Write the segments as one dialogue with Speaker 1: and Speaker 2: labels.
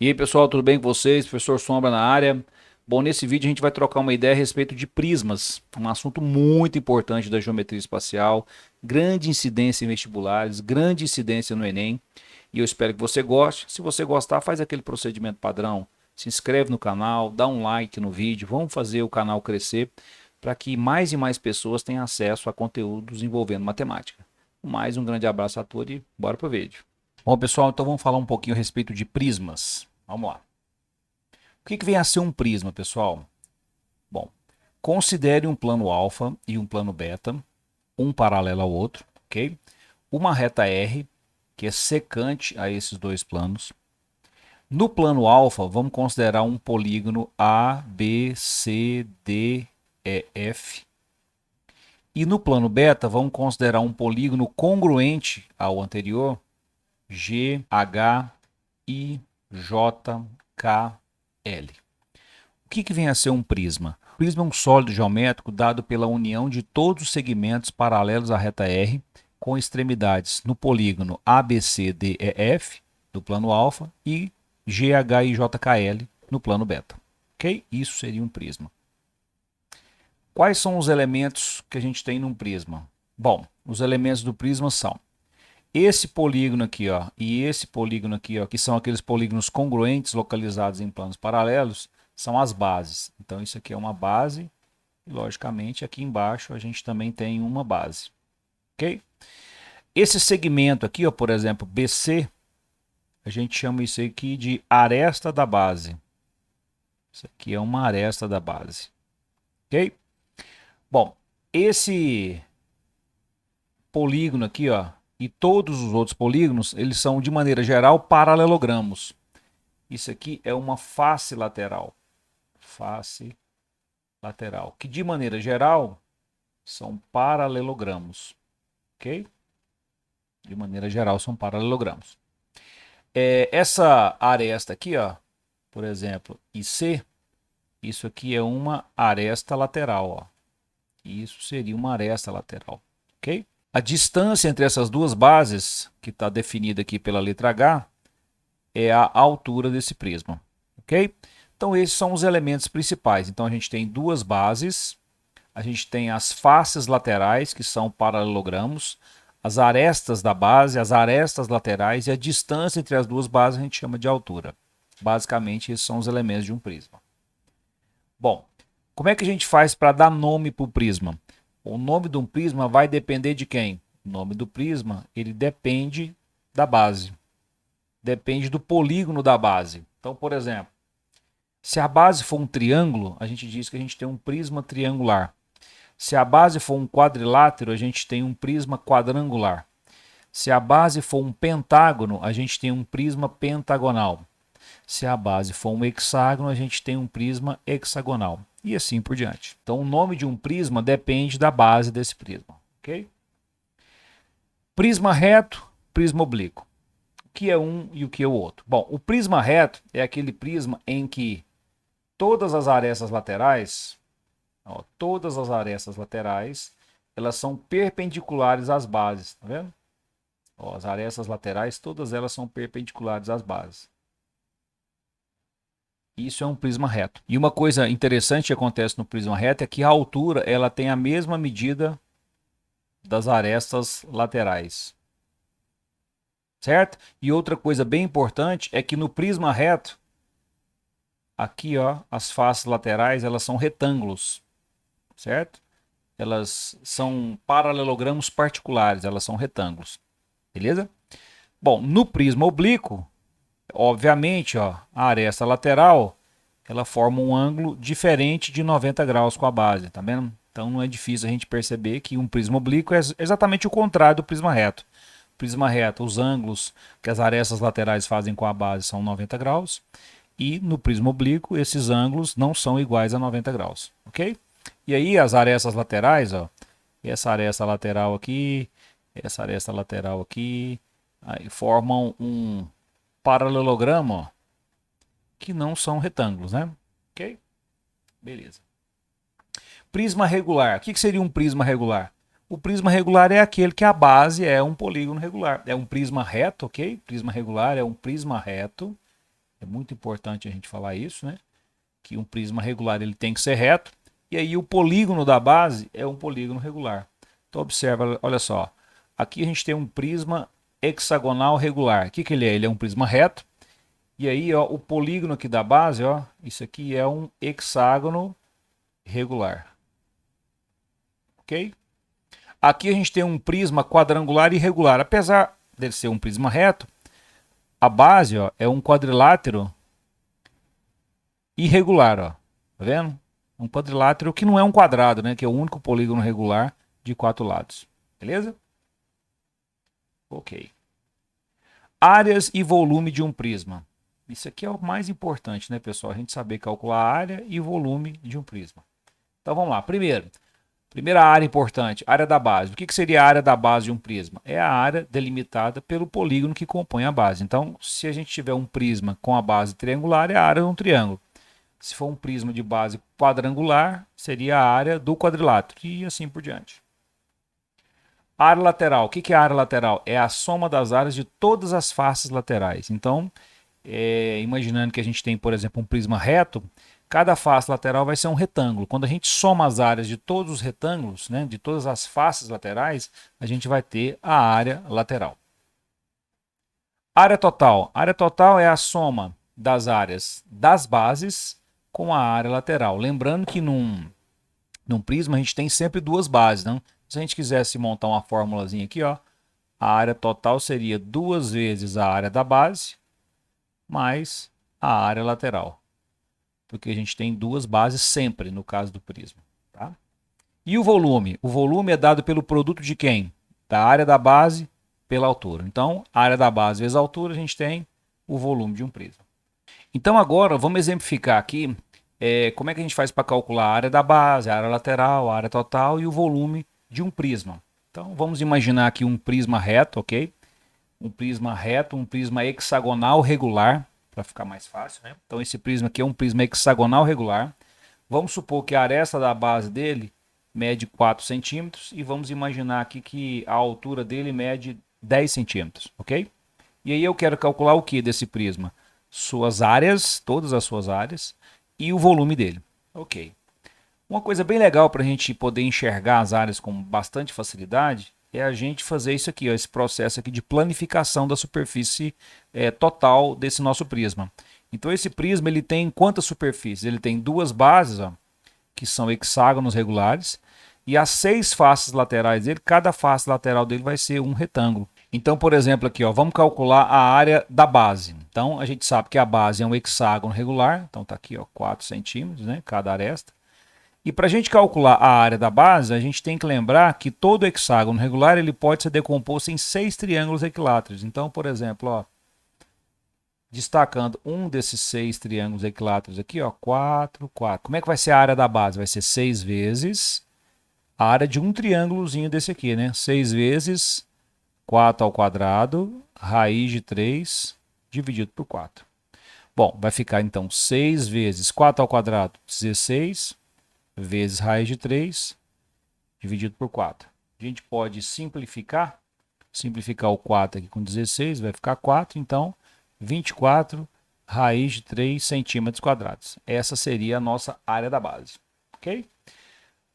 Speaker 1: E aí, pessoal, tudo bem com vocês? Professor Sombra na área. Bom, nesse vídeo a gente vai trocar uma ideia a respeito de prismas, um assunto muito importante da geometria espacial, grande incidência em vestibulares, grande incidência no Enem, e eu espero que você goste. Se você gostar, faz aquele procedimento padrão, se inscreve no canal, dá um like no vídeo, vamos fazer o canal crescer para que mais e mais pessoas tenham acesso a conteúdos envolvendo matemática. Mais um grande abraço a todos e bora pro vídeo. Bom, pessoal, então vamos falar um pouquinho a respeito de prismas. Vamos lá. O que vem a ser um prisma, pessoal? Bom, considere um plano alfa e um plano beta, um paralelo ao outro, ok? Uma reta R, que é secante a esses dois planos. No plano alfa, vamos considerar um polígono A, B, C, D, E, F. E no plano beta, vamos considerar um polígono congruente ao anterior, G, H, I, J, K, L. O que vem a ser um prisma? O prisma é um sólido geométrico dado pela união de todos os segmentos paralelos à reta R, com extremidades no polígono ABCDEF, do plano alfa, e GHIJKL, no plano beta. Ok? Isso seria um prisma. Quais são os elementos que a gente tem num prisma? Bom, os elementos do prisma são esse polígono aqui, ó, e esse polígono aqui, ó, que são aqueles polígonos congruentes localizados em planos paralelos, são as bases. Então isso aqui é uma base e logicamente aqui embaixo a gente também tem uma base, ok? Esse segmento aqui, ó, por exemplo, BC, a gente chama isso aqui de aresta da base. Isso aqui é uma aresta da base, ok? Bom, esse polígono aqui, ó, e todos os outros polígonos, eles são, de maneira geral, paralelogramos. Isso aqui é uma face lateral. Face lateral. Que, de maneira geral, são paralelogramos. Ok? De maneira geral, são paralelogramos. Essa aresta aqui, ó, por exemplo, IC, isso aqui é uma aresta lateral. Ó. Isso seria uma aresta lateral. Ok? A distância entre essas duas bases, que está definida aqui pela letra H, é a altura desse prisma, ok? Então esses são os elementos principais. Então a gente tem duas bases, a gente tem as faces laterais, que são paralelogramos, as arestas da base, as arestas laterais e a distância entre as duas bases a gente chama de altura. Basicamente esses são os elementos de um prisma. Bom, como é que a gente faz para dar nome para o prisma? O nome de um prisma vai depender de quem? O nome do prisma, ele depende da base. Depende do polígono da base. Então, por exemplo, se a base for um triângulo, a gente diz que a gente tem um prisma triangular. Se a base for um quadrilátero, a gente tem um prisma quadrangular. Se a base for um pentágono, a gente tem um prisma pentagonal. Se a base for um hexágono, a gente tem um prisma hexagonal. E assim por diante. Então, o nome de um prisma depende da base desse prisma. Ok? Prisma reto, prisma oblíquo. O que é um e o que é o outro? Bom, o prisma reto é aquele prisma em que todas as arestas laterais, ó, todas as arestas laterais, elas são perpendiculares às bases, tá vendo? Ó, as arestas laterais, todas elas são perpendiculares às bases. Isso é um prisma reto. E uma coisa interessante que acontece no prisma reto é que a altura ela tem a mesma medida das arestas laterais. Certo? E outra coisa bem importante é que no prisma reto, aqui ó, as faces laterais elas são retângulos, certo? Elas são paralelogramos particulares, elas são retângulos, beleza? Bom, no prisma oblíquo, obviamente, ó, a aresta lateral ela forma um ângulo diferente de 90 graus com a base, tá vendo? Então não é difícil a gente perceber que um prisma oblíquo é exatamente o contrário do prisma reto. Prisma reto, os ângulos que as arestas laterais fazem com a base são 90 graus. E no prisma oblíquo, esses ângulos não são iguais a 90 graus. Ok? E aí as arestas laterais, ó, essa aresta lateral aqui, essa aresta lateral aqui, aí formam um paralelogramo ó, que não são retângulos, né? Ok? Beleza. Prisma regular. O que seria um prisma regular? O prisma regular é aquele que a base é um polígono regular. É um prisma reto, ok? Prisma regular é um prisma reto É muito importante a gente falar isso, né? Que um prisma regular ele tem que ser reto. E aí o polígono da base é um polígono regular. Então observa, olha só. Aqui a gente tem um prisma hexagonal regular. O que, que ele é? Ele é um prisma reto. E aí, ó, o polígono aqui da base, ó, isso aqui é um hexágono regular. Ok? Aqui a gente tem um prisma quadrangular irregular. Apesar dele ser um prisma reto, a base, ó, é um quadrilátero irregular, ó. Tá vendo? Um quadrilátero que não é um quadrado, né? Que é o único polígono regular de 4 lados. Beleza? Ok. Áreas e volume de um prisma. Isso aqui é o mais importante, né, pessoal? A gente saber calcular a área e volume de um prisma. Então vamos lá. Primeira área importante, área da base. O que seria a área da base de um prisma? É a área delimitada pelo polígono que compõe a base. Então, se a gente tiver um prisma com a base triangular, é a área de um triângulo. Se for um prisma de base quadrangular, seria a área do quadrilátero e assim por diante. Área lateral. O que é a área lateral? É a soma das áreas de todas as faces laterais. Então, imaginando que a gente tem, por exemplo, um prisma reto, cada face lateral vai ser um retângulo. Quando a gente soma as áreas de todos os retângulos, né, de todas as faces laterais, a gente vai ter a área lateral. Área total. Área total é a soma das áreas das bases com a área lateral. Lembrando que num prisma a gente tem sempre duas bases. Não? Se a gente quisesse montar uma formulazinha aqui, ó, a área total seria 2 vezes a área da base mais a área lateral. Porque a gente tem duas bases sempre no caso do prisma. Tá? E o volume? O volume é dado pelo produto de quem? Da área da base pela altura. Então, a área da base vezes a altura, a gente tem o volume de um prisma. Então, agora, vamos exemplificar aqui como é que a gente faz para calcular a área da base, a área lateral, a área total e o volume de um prisma. Então, vamos imaginar aqui um prisma reto, ok? Um prisma reto, um prisma hexagonal regular, para ficar mais fácil, né? Então, esse prisma aqui é um prisma hexagonal regular. Vamos supor que a aresta da base dele mede 4 centímetros e vamos imaginar aqui que a altura dele mede 10 centímetros, ok? E aí eu quero calcular o que desse prisma? Suas áreas, todas as suas áreas e o volume dele, ok? Uma coisa bem legal para a gente poder enxergar as áreas com bastante facilidade é a gente fazer isso aqui, ó, esse processo aqui de planificação da superfície total desse nosso prisma. Então esse prisma ele tem quantas superfícies? Ele tem duas bases, ó, que são hexágonos regulares, e as 6 faces laterais dele, cada face lateral dele vai ser um retângulo. Então, por exemplo, aqui, ó, vamos calcular a área da base. Então, a gente sabe que a base é um hexágono regular, então está aqui, ó, 4 centímetros, né, cada aresta. E para a gente calcular a área da base, a gente tem que lembrar que todo hexágono regular ele pode ser decomposto em 6 triângulos equiláteros. Então, por exemplo, ó, destacando um desses 6 triângulos equiláteros aqui, ó, 4, 4. Como é que vai ser a área da base? Vai ser 6 vezes a área de um triângulozinho desse aqui, né? 6 vezes 4 ao quadrado, raiz de 3 dividido por 4. Bom, vai ficar então 6 vezes 4 ao quadrado, 16, vezes raiz de 3, dividido por 4. A gente pode simplificar o 4 aqui com 16, vai ficar 4, então 24 raiz de 3 centímetros quadrados. Essa seria a nossa área da base, ok?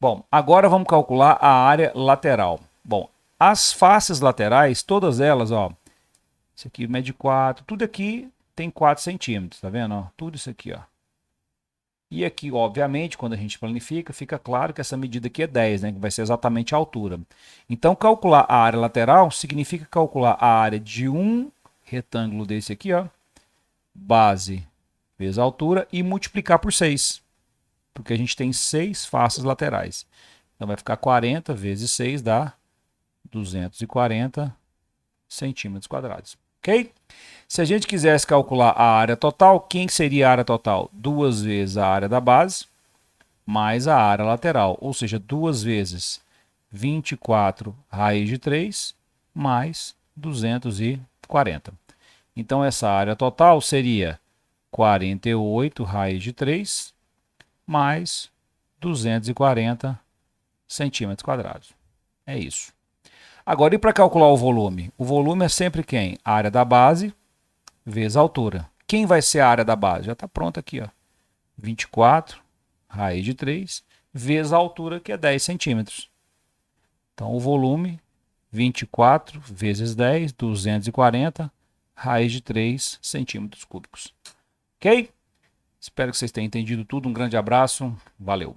Speaker 1: Bom, agora vamos calcular a área lateral. Bom, as faces laterais, todas elas, ó, isso aqui mede 4, tudo aqui tem 4 centímetros, tá vendo? Ó, tudo isso aqui, ó. E aqui, obviamente, quando a gente planifica, fica claro que essa medida aqui é 10, né? Que vai ser exatamente a altura. Então, calcular a área lateral significa calcular a área de um retângulo desse aqui, ó, base vezes a altura, e multiplicar por 6. Porque a gente tem 6 faces laterais. Então, vai ficar 40 vezes 6 dá 240 centímetros quadrados. Ok? Se a gente quisesse calcular a área total, quem seria a área total? 2 vezes a área da base mais a área lateral, ou seja, 2 vezes 24 raiz de 3 mais 240. Então, essa área total seria 48 raiz de 3 mais 240 centímetros quadrados. É isso. Agora, e para calcular o volume? O volume é sempre quem? A área da base vezes a altura. quem vai ser a área da base? Já está pronta aqui, ó. 24 raiz de 3 vezes a altura, que é 10 centímetros. Então, o volume, 24 vezes 10, 240, raiz de 3 centímetros cúbicos. Ok? Espero que vocês tenham entendido tudo. Um grande abraço. Valeu!